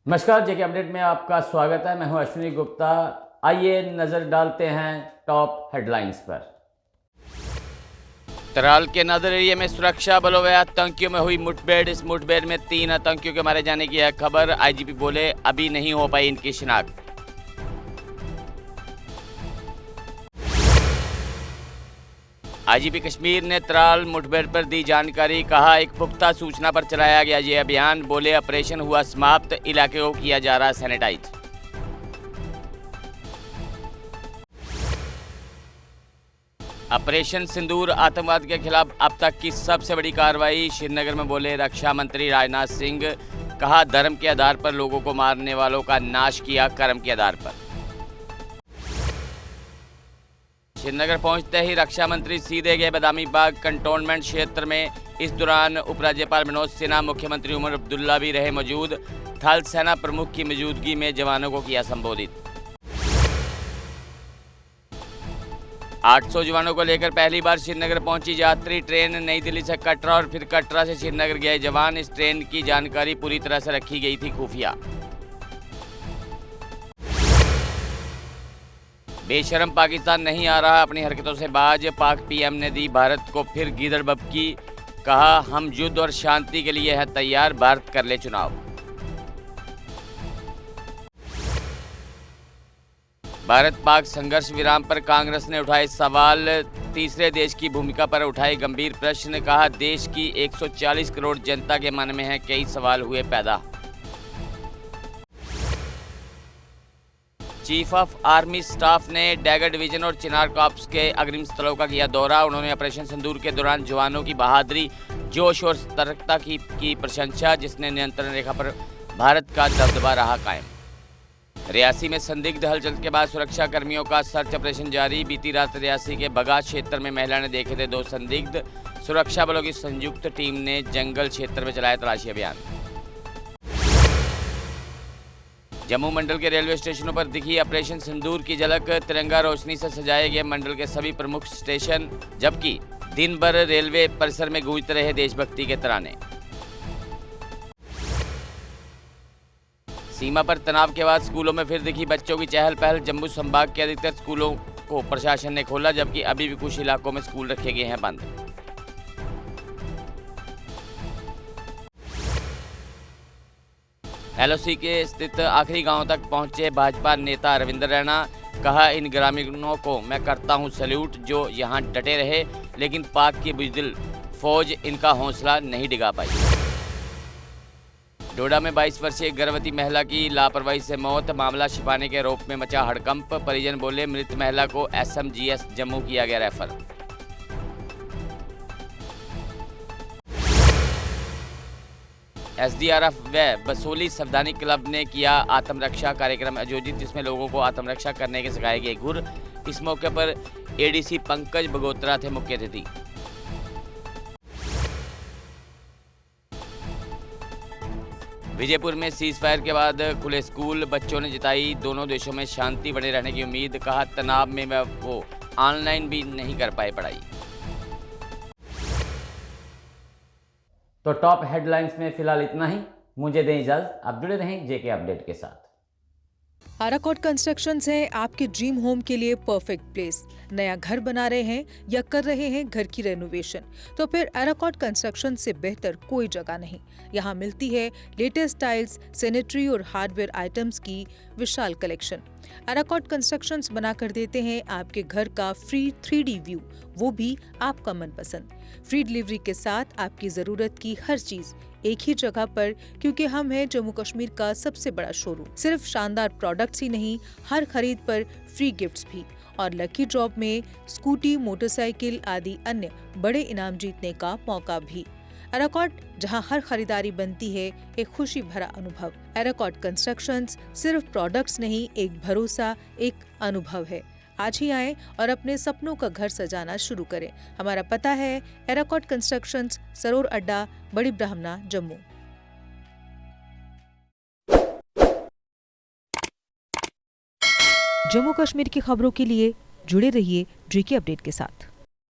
नमस्कार, जेके अपडेट में आपका स्वागत है। मैं हूं अश्विनी गुप्ता। आइए नजर डालते हैं टॉप हेडलाइंस पर। तराल के नादर एरिया में सुरक्षा बलों व आतंकियों में हुई मुठभेड़। इस मुठभेड़ में 3 आतंकियों के मारे जाने की है खबर। आईजीपी बोले अभी नहीं हो पाई इनकी शिनाख्त। आईजीपी कश्मीर ने तराल मुठभेड़ पर दी जानकारी। कहा एक पुख्ता सूचना पर चलाया गया ये अभियान। बोले ऑपरेशन हुआ समाप्त, इलाके को किया जा रहा सैनिटाइज। ऑपरेशन सिंदूर आतंकवाद के खिलाफ अब तक की सबसे बड़ी कार्रवाई। श्रीनगर में बोले रक्षा मंत्री राजनाथ सिंह। कहा धर्म के आधार पर लोगों को मारने वालों का नाश किया कर्म के आधार पर। श्रीनगर पहुंचते ही रक्षा मंत्री सीधे गए बदामी बाग कंटोनमेंट क्षेत्र में। इस दौरान उपराज्यपाल मनोज सिन्हा, मुख्यमंत्री उमर अब्दुल्ला भी रहे मौजूद। थल सेना प्रमुख की मौजूदगी में जवानों को किया संबोधित। 800 जवानों को लेकर पहली बार श्रीनगर पहुंची यात्री ट्रेन। नई दिल्ली से कटरा और फिर कटरा से श्रीनगर गए जवान। इस ट्रेन की जानकारी पूरी तरह से रखी गई थी खुफिया। बेशरम पाकिस्तान नहीं आ रहा अपनी हरकतों से बाज। पाक पीएम ने दी भारत को फिर गीदड़ बबकी। कहा हम युद्ध और शांति के लिए है तैयार, भारत कर ले चुनाव। भारत पाक संघर्ष विराम पर कांग्रेस ने उठाए सवाल। तीसरे देश की भूमिका पर उठाए गंभीर प्रश्न। कहा देश की 140 करोड़ जनता के मन में है कई सवाल हुए पैदा। चीफ ऑफ आर्मी स्टाफ ने डैगर डिवीजन और चिनार कॉर्प्स के अग्रिम स्थलों का किया दौरा। उन्होंने ऑपरेशन सिंदूर के दौरान जवानों की बहादुरी, जोश और सतर्कता की प्रशंसा, जिसने नियंत्रण रेखा पर भारत का दबदबा रहा कायम। रियासी में संदिग्ध हलचल के बाद सुरक्षा कर्मियों का सर्च ऑपरेशन जारी। बीती रात रियासी के बगा क्षेत्र में महिला ने देखे थे 2 संदिग्ध। सुरक्षा बलों की संयुक्त टीम ने जंगल क्षेत्र में चलाया तलाशी अभियान। जम्मू मंडल के रेलवे स्टेशनों पर दिखी ऑपरेशन सिंदूर की झलक। तिरंगा रोशनी से सजाए गए मंडल के सभी प्रमुख स्टेशन, जबकि दिन भर रेलवे परिसर में गूंजते रहे देशभक्ति के तराने। सीमा पर तनाव के बाद स्कूलों में फिर दिखी बच्चों की चहल पहल। जम्मू संभाग के अधिकतर स्कूलों को प्रशासन ने खोला, जबकि अभी भी कुछ इलाकों में स्कूल रखे गए हैं बंद। एलओसी के स्थित आखिरी गांव तक पहुंचे भाजपा नेता रविंद्र रैना। कहा इन ग्रामीणों को मैं करता हूं सैल्यूट जो यहां डटे रहे, लेकिन पाक की बुजदिल फौज इनका हौसला नहीं डिगा पाई। डोडा में 22 वर्षीय गर्भवती महिला की लापरवाही से मौत। मामला छिपाने के आरोप में मचा हड़कंप। परिजन बोले मृत महिला को एसएमजीएस जम्मू किया गया रेफर। एसडीआरएफ व बसोली सावधानी क्लब ने किया आत्मरक्षा कार्यक्रम आयोजित, जिसमें लोगों को आत्मरक्षा करने के सिखाए गए गुर। इस मौके पर एडीसी पंकज बगोत्रा थे मुख्य अतिथि। विजयपुर में सीज फायर के बाद खुले स्कूल। बच्चों ने जताई दोनों देशों में शांति बने रहने की उम्मीद। कहा तनाव में वो ऑनलाइन भी नहीं कर पाए पढ़ाई। तो टॉप हेडलाइंस में फिलहाल इतना ही। मुझे दें इजाजत। आप जुड़े रहें जेके अपडेट के साथ। आराकोट कंस्ट्रक्शंस है आपके ड्रीम होम के लिए परफेक्ट प्लेस। नया घर बना रहे हैं या कर रहे हैं घर की रेनोवेशन, तो फिर आराकोट कंस्ट्रक्शन से बेहतर कोई जगह नहीं। यहाँ मिलती है लेटेस्ट टाइल्स, सैनिटरी और हार्डवेयर आइटम्स की विशाल कलेक्शन। आराकोट कंस्ट्रक्शंस बना कर देते हैं आपके घर का फ्री 3D व्यू, वो भी आपका मनपसंद। फ्री डिलीवरी के साथ आपकी जरूरत की हर चीज एक ही जगह पर, क्योंकि हम हैं जम्मू कश्मीर का सबसे बड़ा शोरूम। सिर्फ शानदार प्रोडक्ट्स ही नहीं, हर खरीद पर फ्री गिफ्ट्स भी, और लकी ड्रॉप में स्कूटी, मोटरसाइकिल आदि अन्य बड़े इनाम जीतने का मौका भी। आराकोट, जहां हर खरीदारी बनती है एक खुशी भरा अनुभव। आराकोट कंस्ट्रक्शंस सिर्फ प्रोडक्ट्स नहीं, एक भरोसा, एक अनुभव है। आज ही आएं और अपने सपनों का घर सजाना शुरू करें। हमारा पता है आराकोट कंस्ट्रक्शंस, सरोर अड्डा, बड़ी ब्राह्मणा, जम्मू। जम्मू कश्मीर की खबरों के लिए जुड़े रहिए जेके अपडेट के साथ।